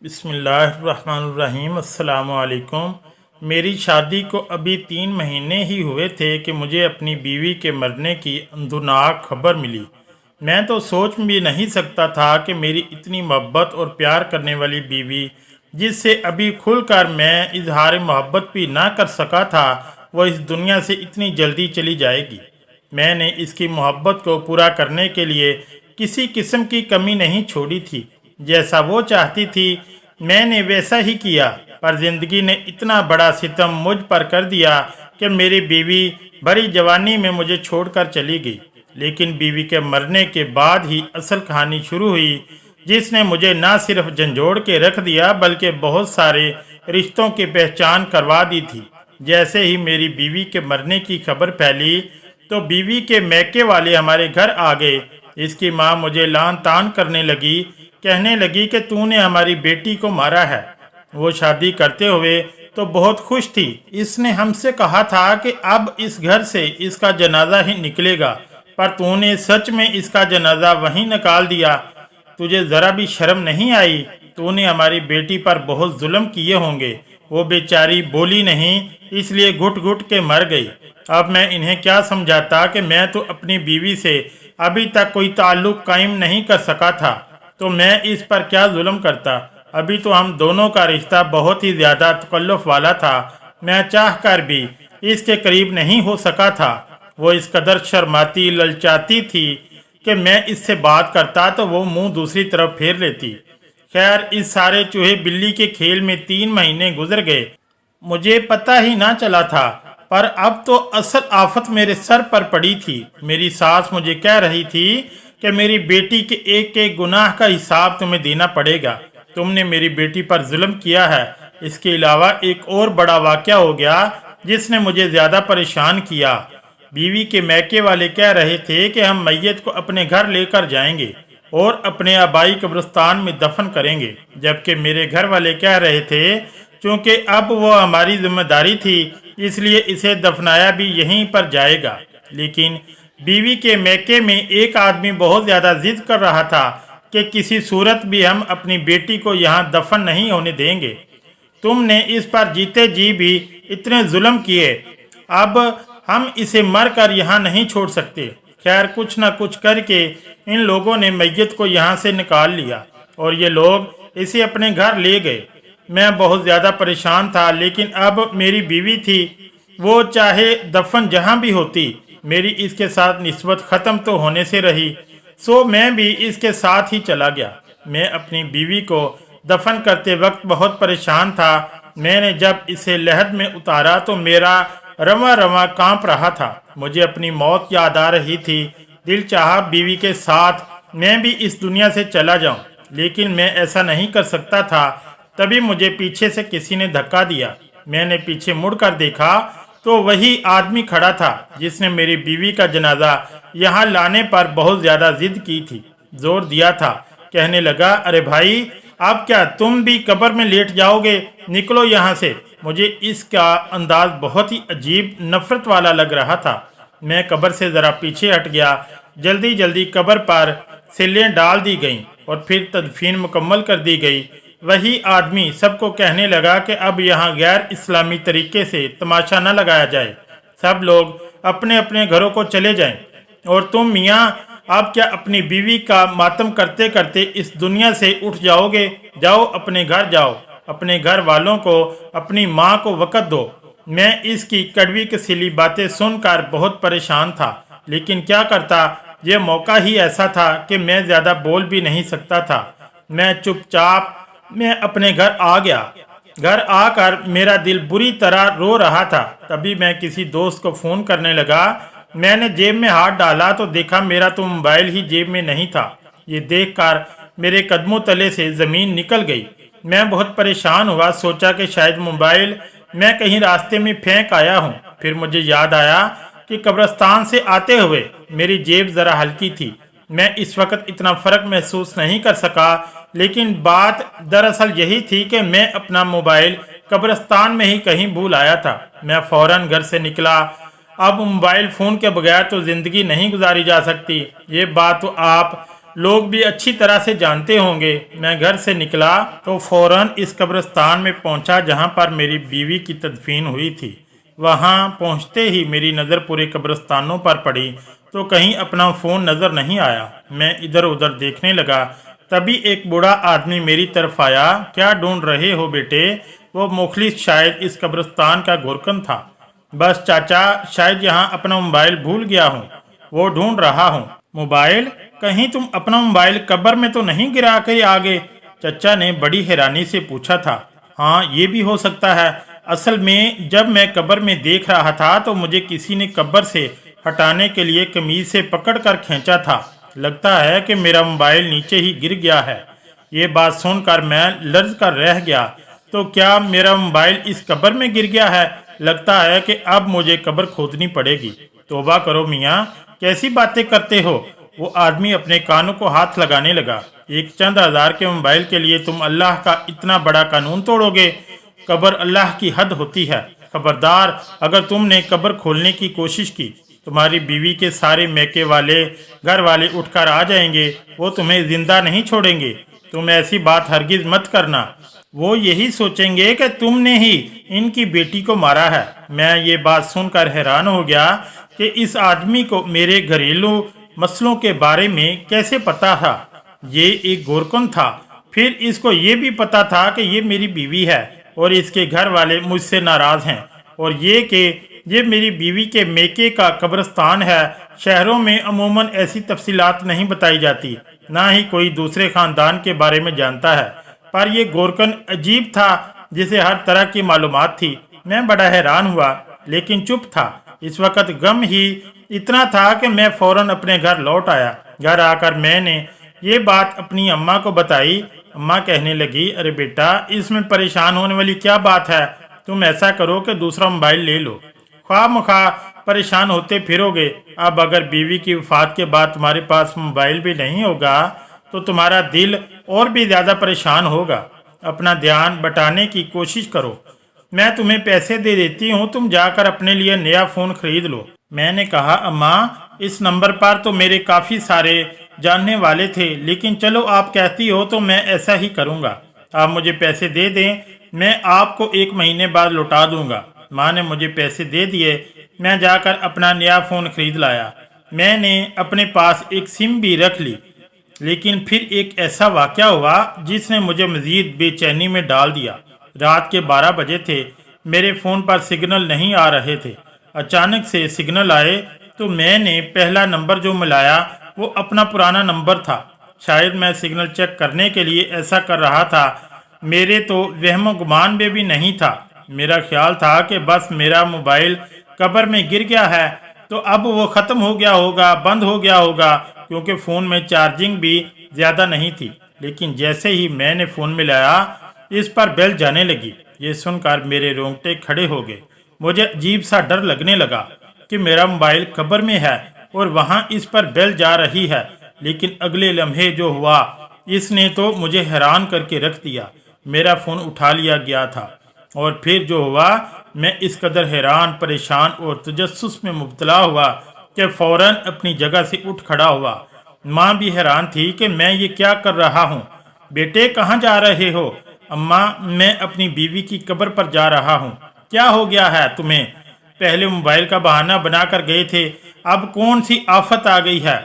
बिस्मिल्लाहिर्रहमानिर्रहीम। अस्सलाम वालेकुम। मेरी शादी को अभी 3 महीने ही हुए थे कि मुझे अपनी बीवी के मरने की अंदुनाक खबर मिली। मैं तो सोच भी नहीं सकता था कि मेरी इतनी मोहब्बत और प्यार करने वाली बीवी, जिससे अभी खुलकर मैं इजहार मोहब्बत भी ना कर सका था, वो इस दुनिया से इतनी जल्दी चली जाएगी। मैंने इसकी मोहब्बत को पूरा करने के लिए किसी किस्म की कमी नहीं छोड़ी थी। जैसा वो चाहती थी मैंने वैसा ही किया, पर ज़िंदगी ने इतना बड़ा सितम मुझ पर कर दिया कि मेरी बीवी भरी जवानी में मुझे छोड़कर चली गई। लेकिन बीवी के मरने के बाद ही असल कहानी शुरू हुई, जिसने मुझे ना सिर्फ झंझोड़ के रख दिया बल्कि बहुत सारे रिश्तों की पहचान करवा दी थी। जैसे ही मेरी बीवी के मरने की खबर फैली तो बीवी के मैके वाले हमारे घर आ गए। इसकी माँ मुझे लान तान करने लगी, कहने लगी कि तूने हमारी बेटी को मारा है। वो शादी करते हुए तो बहुत खुश थी। इसने हमसे कहा था कि अब इस घर से इसका जनाजा ही निकलेगा, पर तूने सच में इसका जनाजा वहीं निकाल दिया। तुझे ज़रा भी शर्म नहीं आई? तूने हमारी बेटी पर बहुत जुल्म किए होंगे। वो बेचारी बोली नहीं, इसलिए घुट घुट के मर गई। अब मैं इन्हें क्या समझाता कि मैं तो अपनी बीवी से अभी तक कोई ताल्लुक़ कायम नहीं कर सका था, तो मैं इस पर क्या जुल्म करता। अभी तो हम दोनों का रिश्ता बहुत ही ज़्यादा तकल्लुफ़ वाला था। मैं चाह कर भी इसके करीब नहीं हो सका था। वो इस कदर शर्माती ललचाती थी कि मैं इससे बात करता तो वो मुंह दूसरी तरफ फेर लेती। खैर, इस सारे चूहे बिल्ली के खेल में 3 महीने गुजर गए। मुझे पता ही ना चला था, पर अब तो असल आफत मेरे सर पर पड़ी थी। मेरी सास मुझे कह रही थी कि मेरी बेटी के एक एक गुनाह का हिसाब तुम्हें देना पड़ेगा। तुमने मेरी बेटी पर जुल्म किया है। इसके अलावा एक और बड़ा वाक़या हो गया जिसने मुझे ज़्यादा परेशान किया। बीवी के मैके वाले कह रहे थे कि हम मैयत को अपने घर लेकर जाएंगे और अपने आबाई कब्रिस्तान में दफन करेंगे, जबकि मेरे घर वाले कह रहे थे क्योंकि अब वो हमारी जिम्मेदारी थी, इसलिए इसे दफनाया भी यहीं पर जाएगा। लेकिन बीवी के मैके में एक आदमी बहुत ज़्यादा जिद कर रहा था कि किसी सूरत भी हम अपनी बेटी को यहाँ दफन नहीं होने देंगे। तुमने इस पर जीते जी भी इतने जुल्म किए, अब हम इसे मर कर यहाँ नहीं छोड़ सकते। खैर, कुछ न कुछ करके इन लोगों ने मैयत को यहाँ से निकाल लिया और ये लोग इसे अपने घर ले गए। मैं बहुत ज़्यादा परेशान था, लेकिन अब मेरी बीवी थी, वो चाहे दफन जहाँ भी होती, मेरी इसके साथ निस्बत ख़त्म तो होने से रही। सो मैं भी इसके साथ ही चला गया। मैं अपनी बीवी को दफन करते वक्त बहुत परेशान था। मैंने जब इसे लहद में उतारा तो मेरा रवा रवा कांप रहा था। मुझे अपनी मौत याद आ रही थी। दिल चाहा बीवी के साथ मैं भी इस दुनिया से चला जाऊं, लेकिन मैं ऐसा नहीं कर सकता था। तभी मुझे पीछे से किसी ने धक्का दिया। मैंने पीछे मुड़कर देखा तो वही आदमी खड़ा था जिसने मेरी बीवी का जनाजा यहाँ लाने पर बहुत ज़्यादा जिद की थी, जोर दिया था। कहने लगा, अरे भाई, अब क्या तुम भी कब्र में लेट जाओगे? निकलो यहाँ से। मुझे इसका अंदाज बहुत ही अजीब नफरत वाला लग रहा था। मैं कब्र से ज़रा पीछे हट गया। जल्दी जल्दी कब्र पर सिल्लें डाल दी गईं और फिर तदफीन मुकम्मल कर दी गई। वही आदमी सबको कहने लगा कि अब यहाँ गैर इस्लामी तरीके से तमाशा न लगाया जाए, सब लोग अपने अपने घरों को चले जाएं। और तुम मियाँ, अब क्या अपनी बीवी का मातम करते करते इस दुनिया से उठ जाओगे? जाओ, अपने घर जाओ, अपने घर वालों को, अपनी माँ को वक़्त दो। मैं इसकी कड़वी कसीली बातें सुनकर बहुत परेशान था, लेकिन क्या करता, यह मौका ही ऐसा था कि मैं ज़्यादा बोल भी नहीं सकता था। मैं अपने घर आ गया। घर आकर मेरा दिल बुरी तरह रो रहा था। तभी मैं किसी दोस्त को फ़ोन करने लगा। मैंने जेब में हाथ डाला तो देखा मेरा तो मोबाइल ही जेब में नहीं था। ये देखकर मेरे कदमों तले से ज़मीन निकल गई। मैं बहुत परेशान हुआ। सोचा कि शायद मोबाइल मैं कहीं रास्ते में फेंक आया हूँ। फिर मुझे याद आया कि कब्रिस्तान से आते हुए मेरी जेब ज़रा हल्की थी। मैं इस वक्त इतना फ़र्क महसूस नहीं कर सका, लेकिन बात दरअसल यही थी कि मैं अपना मोबाइल कब्रिस्तान में ही कहीं भूल आया था। मैं फ़ौरन घर से निकला। अब मोबाइल फ़ोन के बगैर तो ज़िंदगी नहीं गुजारी जा सकती। ये बात तो आप लोग भी अच्छी तरह से जानते होंगे। मैं घर से निकला तो फौरन इस कब्रिस्तान में पहुंचा जहां पर मेरी बीवी की तदफीन हुई थी। वहां पहुंचते ही मेरी नज़र पूरे कब्रिस्तानों पर पड़ी तो कहीं अपना फ़ोन नज़र नहीं आया। मैं इधर उधर देखने लगा, तभी एक बूढ़ा आदमी मेरी तरफ आया। क्या ढूंढ रहे हो बेटे? वो मुखलिस शायद इस कब्रिस्तान का गोरकन था। बस चाचा, शायद यहाँ अपना मोबाइल भूल गया हूँ, वो ढूंढ रहा हूँ। मोबाइल? कहीं तुम अपना मोबाइल कब्र में तो नहीं गिरा कर आ गए? चचा ने बड़ी हैरानी से पूछा था। हाँ, ये भी हो सकता है। असल में जब मैं कब्र में देख रहा था तो मुझे किसी ने कब्र से हटाने के लिए कमीज से पकड़ कर खींचा था। लगता है कि मेरा मोबाइल नीचे ही गिर गया है। ये बात सुनकर मैं लर्ज कर रह गया। तो क्या मेरा मोबाइल इस कब्र में गिर गया है? लगता है कि अब मुझे कब्र खोदनी पड़ेगी। तौबा करो मियाँ, कैसी बातें करते हो? वो आदमी अपने कानों को हाथ लगाने लगा। एक चंद हज़ार के मोबाइल के लिए तुम अल्लाह का इतना बड़ा कानून तोड़ोगे? कब्र अल्लाह की हद होती है। खबरदार, अगर तुमने कब्र खोलने की कोशिश की, तुम्हारी बीवी के सारे मैके वाले घर वाले उठकर आ जाएंगे। वो तुम्हें जिंदा नहीं छोड़ेंगे। तुम ऐसी बात हरगिज मत करना। वो यही सोचेंगे कि तुमने ही इनकी बेटी को मारा है। मैं ये बात सुनकर हैरान हो गया कि इस आदमी को मेरे घरेलू मसलों के बारे में कैसे पता था। ये एक गोरकन था, फिर इसको ये भी पता था कि ये मेरी बीवी है और इसके घर वाले मुझसे नाराज हैं, और ये कि ये मेरी बीवी के मेके का कब्रिस्तान है। शहरों में अमूमन ऐसी तफसीलात नहीं बताई जाती, ना ही कोई दूसरे खानदान के बारे में जानता है। पर यह गोरकन अजीब था जिसे हर तरह की मालूमात थी। मैं बड़ा हैरान हुआ लेकिन चुप था। इस वक्त गम ही इतना था कि मैं फौरन अपने घर लौट आया। घर आकर मैंने ये बात अपनी अम्मा को बताई। अम्मा कहने लगी, अरे बेटा, इसमें परेशान होने वाली क्या बात है? तुम ऐसा करो कि दूसरा मोबाइल ले लो, ख्वाह मुखा परेशान होते फिरोगे। अब अगर बीवी की वफात के बाद तुम्हारे पास मोबाइल भी नहीं होगा तो तुम्हारा दिल और भी ज़्यादा परेशान होगा। अपना ध्यान बटाने की कोशिश करो। मैं तुम्हें पैसे दे देती हूँ, तुम जाकर अपने लिए नया फ़ोन खरीद लो। मैंने कहा, अम्मा, इस नंबर पर तो मेरे काफ़ी सारे जानने वाले थे, लेकिन चलो आप कहती हो तो मैं ऐसा ही करूँगा। आप मुझे पैसे दे दें, मैं आपको 1 महीने बाद लौटा दूँगा। माँ ने मुझे पैसे दे दिए। मैं जाकर अपना नया फ़ोन खरीद लाया। मैंने अपने पास एक सिम भी रख ली, लेकिन फिर एक ऐसा वाक़या हुआ जिसने मुझे मज़ीद बेचैनी में डाल दिया। रात के 12 बजे थे। मेरे फ़ोन पर सिग्नल नहीं आ रहे थे। अचानक से सिग्नल आए तो मैंने पहला नंबर जो मिलाया वो अपना पुराना नंबर था। शायद मैं सिग्नल चेक करने के लिए ऐसा कर रहा था। मेरे तो वहम गुमान में भी नहीं था। मेरा ख्याल था कि बस मेरा मोबाइल कब्र में गिर गया है तो अब वो ख़त्म हो गया होगा, बंद हो गया होगा, क्योंकि फ़ोन में चार्जिंग भी ज़्यादा नहीं थी। लेकिन जैसे ही मैंने फ़ोन मिलाया, इस पर बेल जाने लगी। ये सुनकर मेरे रोंगटे खड़े हो गए। मुझे अजीब सा डर लगने लगा कि मेरा मोबाइल कब्र में है और वहाँ इस पर बेल जा रही है। लेकिन अगले लम्हे जो हुआ, इसने तो मुझे हैरान करके रख दिया। मेरा फ़ोन उठा लिया गया था और फिर जो हुआ, मैं इस कदर हैरान, परेशान और तजस्सुस में मुब्तला हुआ कि फ़ौरन अपनी जगह से उठ खड़ा हुआ। माँ भी हैरान थी कि मैं ये क्या कर रहा हूँ। बेटे, कहाँ जा रहे हो? अम्मा, मैं अपनी बीवी की कब्र पर जा रहा हूँ। क्या हो गया है तुम्हें? पहले मोबाइल का बहाना बनाकर गए थे, अब कौन सी आफत आ गई है?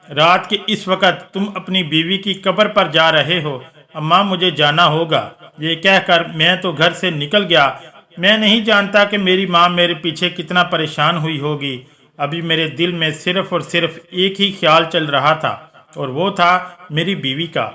रात के इस वक्त तुम अपनी बीवी की कब्र पर जा रहे हो। अम्मा, मुझे जाना होगा। ये कहकर मैं तो घर से निकल गया। मैं नहीं जानता कि मेरी माँ मेरे पीछे कितना परेशान हुई होगी। अभी मेरे दिल में सिर्फ और सिर्फ एक ही ख्याल चल रहा था, और वो था मेरी बीवी का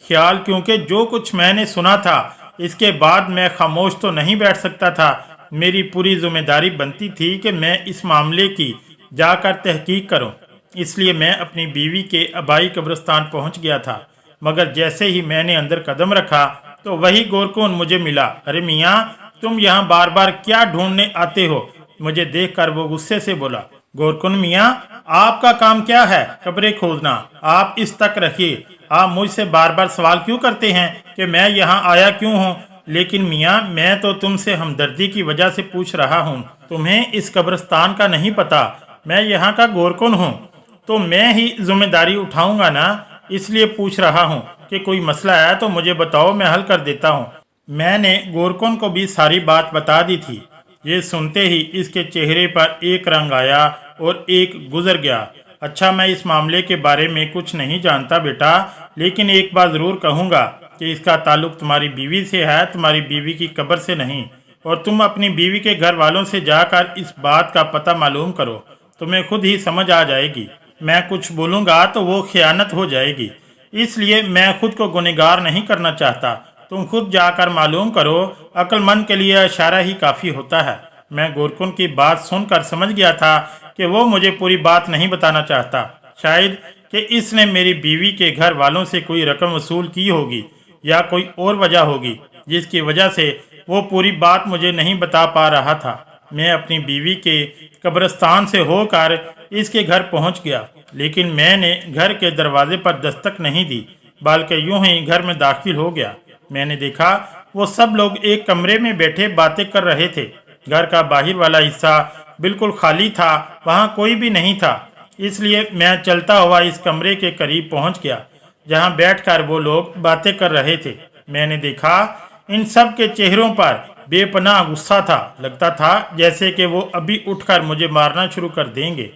ख्याल। क्योंकि जो कुछ मैंने सुना था, इसके बाद मैं खामोश तो नहीं बैठ सकता था। मेरी पूरी जिम्मेदारी बनती थी कि मैं इस मामले की जाकर तहकीक करूं। इसलिए मैं अपनी बीवी के आबाई कब्रिस्तान पहुंच गया था। मगर जैसे ही मैंने अंदर कदम रखा तो वही गोरकून मुझे मिला। अरे मियाँ, तुम यहाँ बार बार क्या ढूंढने आते हो? मुझे देखकर वो गुस्से से बोला। गोरकुन मियाँ, आपका काम क्या है? कब्रें खोदना। आप इस तक रखिए। आप मुझसे बार बार सवाल क्यों करते हैं कि मैं यहाँ आया क्यों हूँ? लेकिन मियाँ, मैं तो तुमसे हमदर्दी की वजह से पूछ रहा हूँ। तुम्हें इस कब्रिस्तान का नहीं पता। मैं यहाँ का गोरकुन हूँ तो मैं ही जिम्मेदारी उठाऊंगा ना। इसलिए पूछ रहा हूँ कि कोई मसला है तो मुझे बताओ, मैं हल कर देता हूँ। मैंने गोरकुन को भी सारी बात बता दी थी। ये सुनते ही इसके चेहरे पर एक रंग आया और एक गुजर गया। अच्छा, मैं इस मामले के बारे में कुछ नहीं जानता बेटा, लेकिन एक बात ज़रूर कहूँगा कि इसका ताल्लुक तुम्हारी बीवी से है, तुम्हारी बीवी की कब्र से नहीं। और तुम अपनी बीवी के घर वालों से जाकर इस बात का पता मालूम करो, तुम्हें खुद ही समझ आ जाएगी। मैं कुछ बोलूँगा तो वो खयानत हो जाएगी, इसलिए मैं खुद को गुनहगार नहीं करना चाहता। तुम खुद जाकर मालूम करो, अक्लमंद के लिए इशारा ही काफ़ी होता है। मैं गोरकुन की बात सुनकर समझ गया था कि वो मुझे पूरी बात नहीं बताना चाहता। शायद कि इसने मेरी बीवी के घर वालों से कोई रकम वसूल की होगी या कोई और वजह होगी जिसकी वजह से वो पूरी बात मुझे नहीं बता पा रहा था। मैं अपनी बीवी के कब्रिस्तान से होकर इसके घर पहुंच गया, लेकिन मैंने घर के दरवाजे पर दस्तक नहीं दी, बल्कि यूं ही घर में दाखिल हो गया। मैंने देखा वो सब लोग एक कमरे में बैठे बातें कर रहे थे। घर का बाहर वाला हिस्सा बिल्कुल खाली था, वहाँ कोई भी नहीं था। इसलिए मैं चलता हुआ इस कमरे के करीब पहुँच गया जहाँ बैठकर वो लोग बातें कर रहे थे। मैंने देखा इन सब के चेहरों पर बेपनाह गुस्सा था। लगता था जैसे कि वो अभी उठकर मुझे मारना शुरू कर देंगे।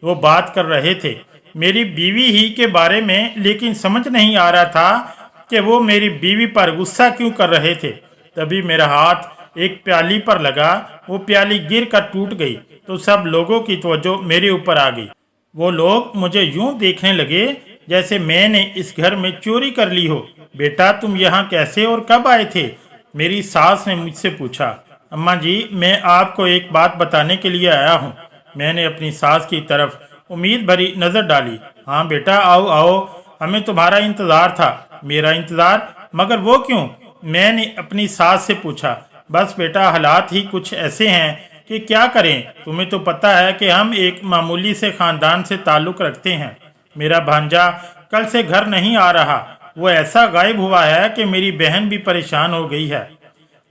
वो बात कर रहे थे मेरी बीवी ही के बारे में, लेकिन समझ नहीं आ रहा था कि वो मेरी बीवी पर गुस्सा क्यों कर रहे थे। तभी मेरा हाथ एक प्याली पर लगा, वो प्याली गिर कर टूट गई तो सब लोगों की तवज्जो मेरे ऊपर आ गई। वो लोग मुझे यूं देखने लगे जैसे मैंने इस घर में चोरी कर ली हो। बेटा, तुम यहाँ कैसे और कब आए थे? मेरी सास ने मुझसे पूछा। अम्मा जी, मैं आपको एक बात बताने के लिए आया हूँ। मैंने अपनी सास की तरफ उम्मीद भरी नज़र डाली। हाँ बेटा, आओ आओ, हमें तुम्हारा इंतज़ार था। मेरा इंतज़ार? मगर वो क्यों? मैंने अपनी सास से पूछा। बस बेटा, हालात ही कुछ ऐसे हैं कि क्या करें। तुम्हें तो पता है कि हम एक मामूली से ख़ानदान से ताल्लुक़ रखते हैं। मेरा भांजा कल से घर नहीं आ रहा। वो ऐसा गायब हुआ है कि मेरी बहन भी परेशान हो गई है।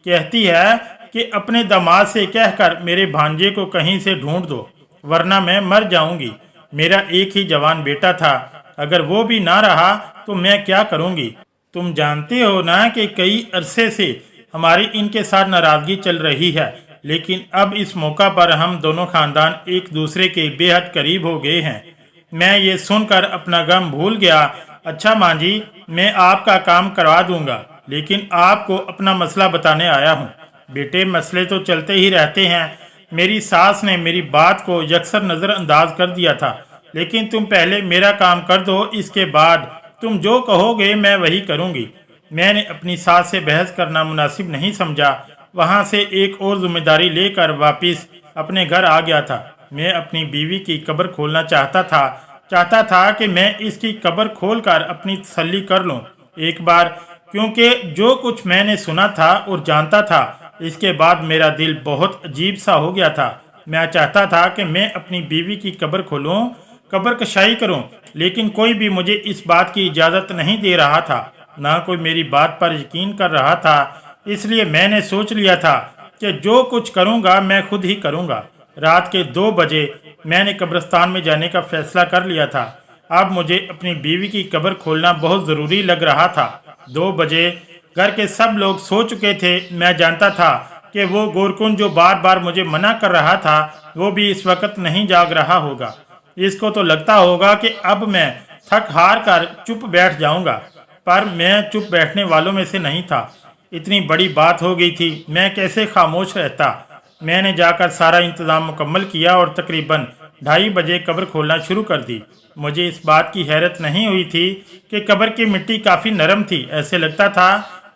कहती है कि अपने दामाद से कहकर मेरे भांजे को कहीं से ढूंढ दो, वरना मैं मर जाऊंगी। मेरा एक ही जवान बेटा था, अगर वो भी ना रहा तो मैं क्या करूंगी? तुम जानते हो ना कि कई अरसे से हमारी इनके साथ नाराज़गी चल रही है, लेकिन अब इस मौका पर हम दोनों खानदान एक दूसरे के बेहद करीब हो गए हैं। मैं ये सुनकर अपना गम भूल गया। अच्छा माँ जी, मैं आपका काम करवा दूंगा, लेकिन आपको अपना मसला बताने आया हूँ। बेटे, मसले तो चलते ही रहते हैं। मेरी सास ने मेरी बात को यकसर नज़रअंदाज कर दिया था, लेकिन तुम पहले मेरा काम कर दो, इसके बाद तुम जो कहोगे मैं वही करूँगी। मैंने अपनी सास से बहस करना मुनासिब नहीं समझा। वहाँ से एक और जिम्मेदारी लेकर वापस अपने घर आ गया था। मैं अपनी बीवी की कब्र खोलना चाहता था कि मैं इसकी कब्र खोलकर अपनी तसल्ली कर लूं एक बार, क्योंकि जो कुछ मैंने सुना था और जानता था, इसके बाद मेरा दिल बहुत अजीब सा हो गया था। मैं चाहता था कि मैं अपनी बीवी की कब्र खोलूं, कब्र कशाई करूं, लेकिन कोई भी मुझे इस बात की इजाज़त नहीं दे रहा था, ना कोई मेरी बात पर यकीन कर रहा था। इसलिए मैंने सोच लिया था कि जो कुछ करूंगा मैं खुद ही करूंगा। रात के 2 बजे मैंने कब्रिस्तान में जाने का फैसला कर लिया था। अब मुझे अपनी बीवी की कब्र खोलना बहुत ज़रूरी लग रहा था। 2 बजे घर के सब लोग सो चुके थे। मैं जानता था कि वो गोरकुन जो बार बार मुझे मना कर रहा था, वो भी इस वक्त नहीं जाग रहा होगा। इसको तो लगता होगा कि अब मैं थक हार कर चुप बैठ जाऊंगा, पर मैं चुप बैठने वालों में से नहीं था। इतनी बड़ी बात हो गई थी, मैं कैसे खामोश रहता। मैंने जाकर सारा इंतज़ाम मुकम्मल किया और तकरीबन 2:30 बजे कब्र खोलना शुरू कर दी। मुझे इस बात की हैरत नहीं हुई थी कि कब्र की मिट्टी काफ़ी नरम थी। ऐसे लगता था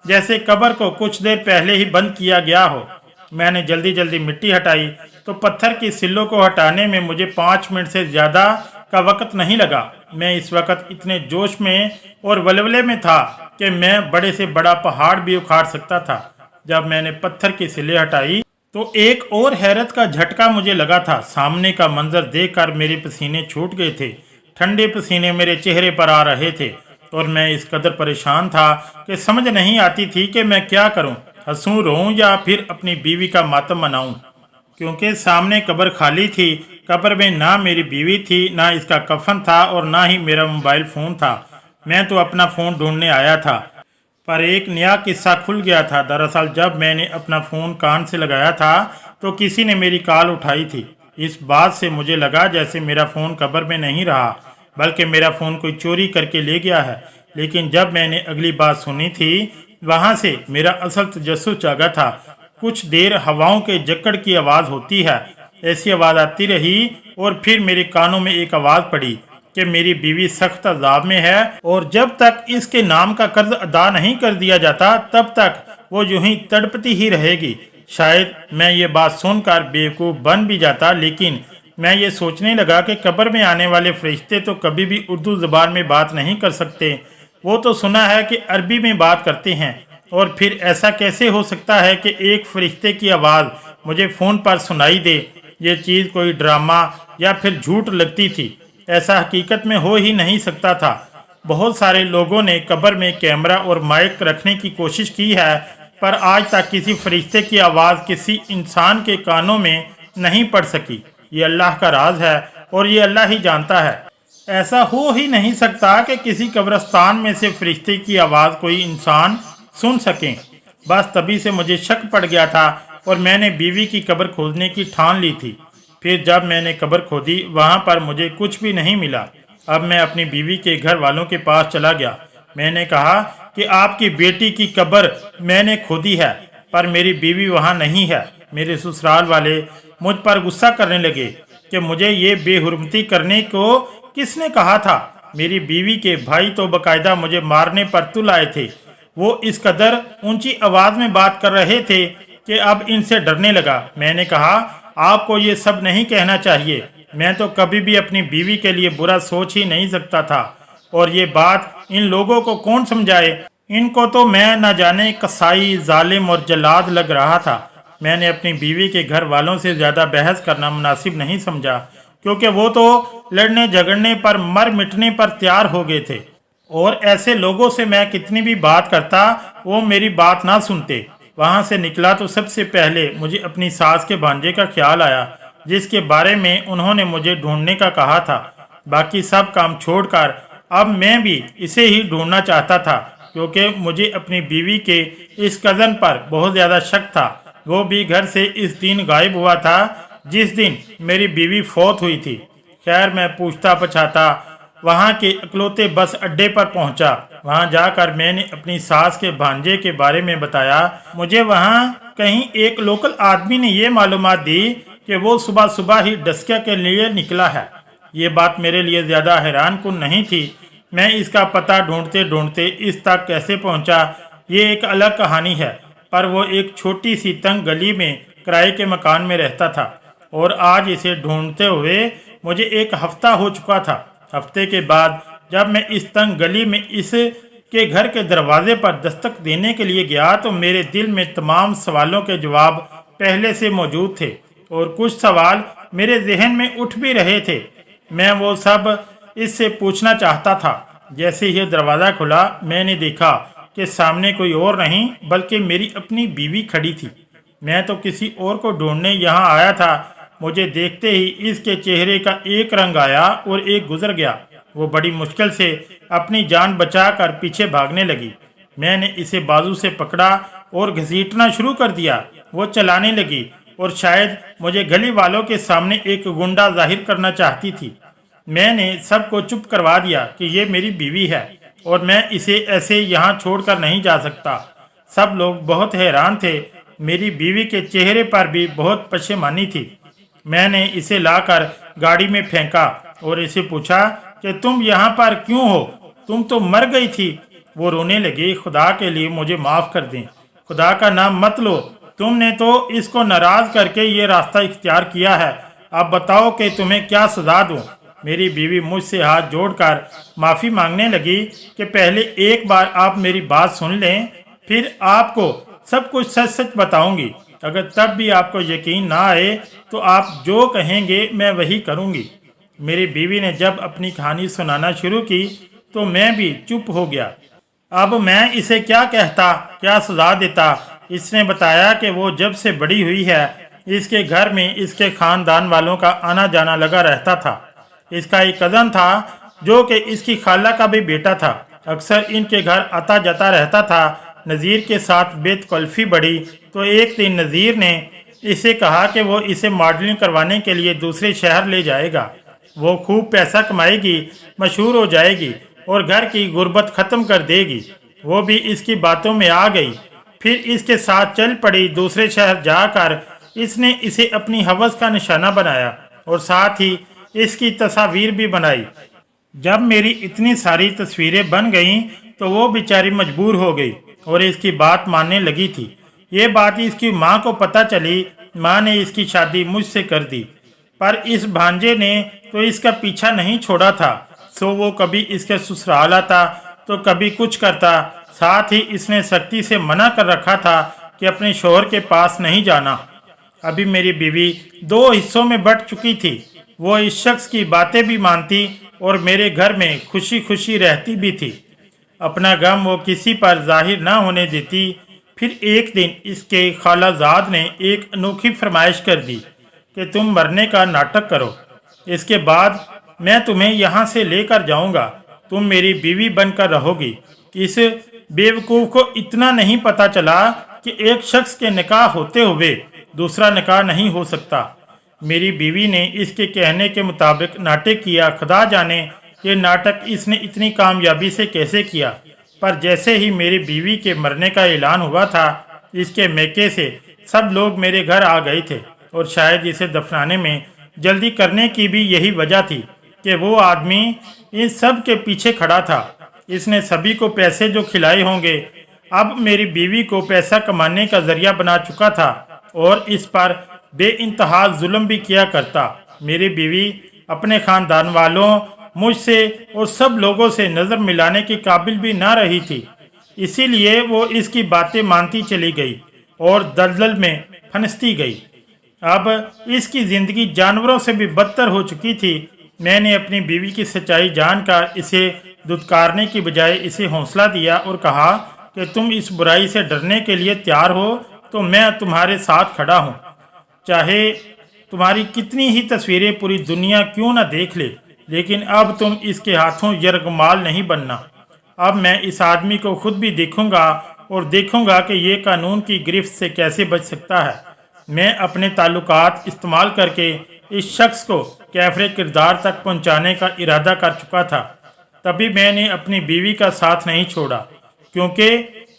जैसे कब्र को कुछ देर पहले ही बंद किया गया हो। मैंने जल्दी जल्दी मिट्टी हटाई तो पत्थर की सिल्लों को हटाने में मुझे 5 मिनट से ज़्यादा का वक्त नहीं लगा। मैं इस वक्त इतने जोश में और वलवले में था कि मैं बड़े से बड़ा पहाड़ भी उखाड़ सकता था। जब मैंने पत्थर की सिल्लें हटाई तो एक और हैरत का झटका मुझे लगा था। सामने का मंजर देखकर मेरे पसीने छूट गए थे। ठंडे पसीने मेरे चेहरे पर आ रहे थे और मैं इस कदर परेशान था कि समझ नहीं आती थी कि मैं क्या करूं, हंसूं, रोऊं या फिर अपनी बीवी का मातम मनाऊं। क्योंकि सामने कब्र खाली थी। कब्र में ना मेरी बीवी थी, ना इसका कफन था और ना ही मेरा मोबाइल फ़ोन था। मैं तो अपना फ़ोन ढूंढने आया था। पर एक नया किस्सा खुल गया था। दरअसल जब मैंने अपना फ़ोन कान से लगाया था तो किसी ने मेरी कॉल उठाई थी। इस बात से मुझे लगा जैसे मेरा फ़ोन कब्र में नहीं रहा, बल्कि मेरा फ़ोन कोई चोरी करके ले गया है। लेकिन जब मैंने अगली बात सुनी थी, वहाँ से मेरा असल तजस्सुस जागा था। कुछ देर हवाओं के जक्कड़ की आवाज़ होती है, ऐसी आवाज़ आती रही और फिर मेरे कानों में एक आवाज़ पड़ी कि मेरी बीवी सख्त अजाब में है और जब तक इसके नाम का कर्ज अदा नहीं कर दिया जाता तब तक वो यूं ही तड़पती ही रहेगी। शायद मैं ये बात सुनकर बेवकूफ़ बन भी जाता, लेकिन मैं ये सोचने लगा कि कब्र में आने वाले फरिश्ते तो कभी भी उर्दू ज़बान में बात नहीं कर सकते। वो तो सुना है कि अरबी में बात करते हैं, और फिर ऐसा कैसे हो सकता है कि एक फरिश्ते की आवाज़ मुझे फ़ोन पर सुनाई दे। ये चीज़ कोई ड्रामा या फिर झूठ लगती थी। ऐसा हकीकत में हो ही नहीं सकता था। बहुत सारे लोगों ने कब्र में कैमरा और माइक रखने की कोशिश की है, पर आज तक किसी फरिश्ते की आवाज़ किसी इंसान के कानों में नहीं पड़ सकी। ये अल्लाह का राज है और ये अल्लाह ही जानता है। ऐसा हो ही नहीं सकता कि किसी कब्रिस्तान में से फरिश्ते की आवाज़ कोई इंसान सुन सके। बस तभी से मुझे शक पड़ गया था और मैंने बीवी की कब्र खोदने की ठान ली थी। फिर जब मैंने कब्र खोदी, वहाँ पर मुझे कुछ भी नहीं मिला। अब मैं अपनी बीवी के घर वालों के पास चला गया। मैंने कहा कि आपकी बेटी की कब्र मैंने खोदी है, पर मेरी बीवी वहाँ नहीं है। मेरे ससुराल वाले मुझ पर गुस्सा करने लगे कि मुझे ये बेहुरमती करने को किसने कहा था। मेरी बीवी के भाई तो बकायदा मुझे मारने पर तुल आए थे। वो इस कदर ऊंची आवाज़ में बात कर रहे थे कि अब इनसे डरने लगा। मैंने कहा, आपको ये सब नहीं कहना चाहिए। मैं तो कभी भी अपनी बीवी के लिए बुरा सोच ही नहीं सकता था, और ये बात इन लोगों को कौन समझाए। इनको तो मैं न जाने कसाई, जालिम और जल्लाद लग रहा था। मैंने अपनी बीवी के घर वालों से ज़्यादा बहस करना मुनासिब नहीं समझा, क्योंकि वो तो लड़ने झगड़ने पर मर मिटने पर तैयार हो गए थे, और ऐसे लोगों से मैं कितनी भी बात करता वो मेरी बात ना सुनते। वहाँ से निकला तो सबसे पहले मुझे अपनी सास के भांजे का ख्याल आया, जिसके बारे में उन्होंने मुझे ढूंढने का कहा था। बाकी सब काम छोड़कर अब मैं भी इसे ही ढूंढना चाहता था, क्योंकि मुझे अपनी बीवी के इस कज़न पर बहुत ज़्यादा शक था। वो भी घर से इस दिन गायब हुआ था जिस दिन मेरी बीवी फौत हुई थी। खैर, मैं पूछता पछाता वहाँ के इकलौते बस अड्डे पर पहुँचा। वहाँ जाकर मैंने अपनी सास के भांजे के बारे में बताया। मुझे वहाँ कहीं एक लोकल आदमी ने ये मालूमात दी कि वो सुबह सुबह ही डस्किया के लिए निकला है। ये बात मेरे लिए ज़्यादा हैरान कुन नहीं थी। मैं इसका पता ढूंढते ढूंढते इस तक कैसे पहुँचा, ये एक अलग कहानी है। पर वो एक छोटी सी तंग गली में किराए के मकान में रहता था, और आज इसे ढूंढते हुए मुझे एक हफ्ता हो चुका था। हफ्ते के बाद जब मैं इस तंग गली में इसके घर के दरवाजे पर दस्तक देने के लिए गया तो मेरे दिल में तमाम सवालों के जवाब पहले से मौजूद थे, और कुछ सवाल मेरे जहन में उठ भी रहे थे। मैं वो सब इससे पूछना चाहता था। जैसे ही दरवाज़ा खुला, मैंने देखा कि सामने कोई और नहीं बल्कि मेरी अपनी बीवी खड़ी थी। मैं तो किसी और को ढूंढने यहाँ आया था। मुझे देखते ही इसके चेहरे का एक रंग आया और एक गुजर गया। वो बड़ी मुश्किल से अपनी जान बचाकर पीछे भागने लगी। मैंने इसे बाजू से पकड़ा और घसीटना शुरू कर दिया। वो चलाने लगी और शायद मुझे गली वालों के सामने एक गुंडा जाहिर करना चाहती थी। मैंने सबको चुप करवा दिया कि ये मेरी बीवी है और मैं इसे ऐसे यहाँ छोड़कर नहीं जा सकता। सब लोग बहुत हैरान थे। मेरी बीवी के चेहरे पर भी बहुत पशेमानी थी। मैंने इसे लाकर गाड़ी में फेंका और इसे पूछा कि तुम यहाँ पर क्यों हो, तुम तो मर गई थी। वो रोने लगी। खुदा के लिए मुझे माफ़ कर दें, खुदा का नाम मत लो। तुमने तो इसको नाराज़ करके ये रास्ता इख्तियार किया है। अब बताओ कि तुम्हें क्या सज़ा दूँ। मेरी बीवी मुझसे हाथ जोड़कर माफ़ी मांगने लगी कि पहले एक बार आप मेरी बात सुन लें, फिर आपको सब कुछ सच सच बताऊंगी। अगर तब भी आपको यकीन ना आए तो आप जो कहेंगे मैं वही करूंगी। मेरी बीवी ने जब अपनी कहानी सुनाना शुरू की तो मैं भी चुप हो गया। अब मैं इसे क्या कहता, क्या सजा देता। इसने बताया कि वो जब से बड़ी हुई है इसके घर में इसके खानदान वालों का आना जाना लगा रहता था। इसका एक कज़न था जो कि इसकी खाला का भी बेटा था। अक्सर इनके घर आता जाता रहता था। नज़ीर के साथ बेतकल्फ़ी बढ़ी तो एक दिन नज़ीर ने इसे कहा कि वो इसे मॉडलिंग करवाने के लिए दूसरे शहर ले जाएगा। वो खूब पैसा कमाएगी, मशहूर हो जाएगी और घर की गुर्बत ख़त्म कर देगी। वो भी इसकी बातों में आ गई। फिर इसके साथ चल पड़ी। दूसरे शहर जाकर इसने इसे अपनी हवस का निशाना बनाया और साथ ही इसकी तस्वीर भी बनाई। जब मेरी इतनी सारी तस्वीरें बन गईं तो वो बेचारी मजबूर हो गई और इसकी बात मानने लगी थी। ये बात इसकी माँ को पता चली। माँ ने इसकी शादी मुझसे कर दी, पर इस भांजे ने तो इसका पीछा नहीं छोड़ा था। सो वो कभी इसके ससुराल आता तो कभी कुछ करता। साथ ही इसने सख्ती से मना कर रखा था कि अपने शौहर के पास नहीं जाना। अभी मेरी बीवी 2 हिस्सों में बंट चुकी थी। वो इस शख्स की बातें भी मानती और मेरे घर में खुशी खुशी रहती भी थी। अपना गम वो किसी पर जाहिर ना होने देती। फिर एक दिन इसके खालाजाद ने एक अनोखी फरमाइश कर दी कि तुम मरने का नाटक करो, इसके बाद मैं तुम्हें यहाँ से लेकर जाऊँगा, तुम मेरी बीवी बनकर रहोगी। इस बेवकूफ़ को इतना नहीं पता चला कि एक शख्स के निकाह होते हुए दूसरा निकाह नहीं हो सकता। मेरी बीवी ने इसके कहने के मुताबिक नाटक किया। खुदा जाने ये नाटक इसने इतनी कामयाबी से कैसे किया। पर जैसे ही मेरी बीवी के मरने का ऐलान हुआ था, इसके मैके से सब लोग मेरे घर आ गए थे और शायद इसे दफनाने में जल्दी करने की भी यही वजह थी कि वो आदमी इन सब के पीछे खड़ा था। इसने सभी को पैसे जो खिलाए होंगे, अब मेरी बीवी को पैसा कमाने का जरिया बना चुका था और इस पर बेइंतहा जुल्म भी किया करता। मेरी बीवी अपने खानदान वालों, मुझसे और सब लोगों से नज़र मिलाने की काबिल भी ना रही थी। इसीलिए वो इसकी बातें मानती चली गई और दलदल में फंसती गई। अब इसकी ज़िंदगी जानवरों से भी बदतर हो चुकी थी। मैंने अपनी बीवी की सच्चाई जानकर इसे दुत्कारने की बजाय इसे हौसला दिया और कहा कि तुम इस बुराई से डरने के लिए तैयार हो तो मैं तुम्हारे साथ खड़ा हूँ। चाहे तुम्हारी कितनी ही तस्वीरें पूरी दुनिया क्यों ना देख ले, लेकिन अब तुम इसके हाथों यरगमाल नहीं बनना। अब मैं इस आदमी को खुद भी देखूंगा और देखूंगा कि ये कानून की गिरफ्त से कैसे बच सकता है। मैं अपने ताल्लुकात इस्तेमाल करके इस शख्स को कैफरे किरदार तक पहुंचाने का इरादा कर चुका था। तभी मैंने अपनी बीवी का साथ नहीं छोड़ा, क्योंकि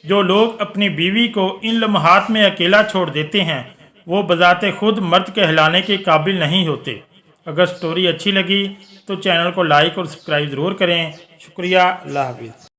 जो लोग अपनी बीवी को इन लम्हात में अकेला छोड़ देते हैं वो बजाते खुद मर्द कहलाने के काबिल नहीं होते। अगर स्टोरी अच्छी लगी तो चैनल को लाइक और सब्सक्राइब ज़रूर करें। शुक्रिया। अल्लाह हाफिज़।